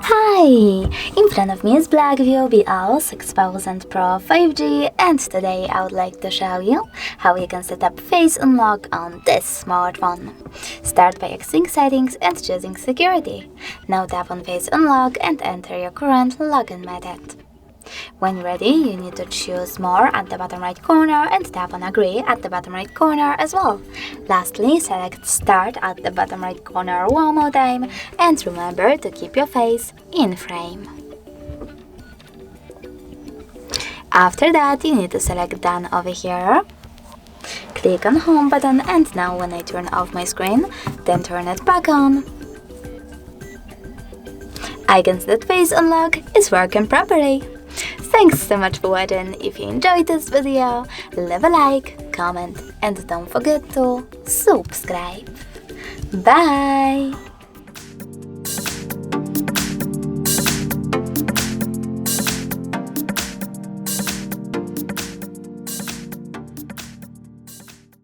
Hi! In front of me is BLACKVIEW BL6000 PRO 5G, and today I would like to show you how you can set up Face Unlock on this smartphone. Start by exiting settings and choosing security. Now tap on Face Unlock and enter your current login method. When ready, you need to choose More at the bottom right corner and tap on Agree at the bottom right corner as well. Lastly, select Start at the bottom right corner one more time and remember to keep your face in frame. After that, you need to select Done over here. Click on Home button, and now when I turn off my screen, then turn it back on. I can see that Face Unlock is working properly. Thanks so much for watching. If you enjoyed this video, leave a like, comment, and don't forget to subscribe. Bye!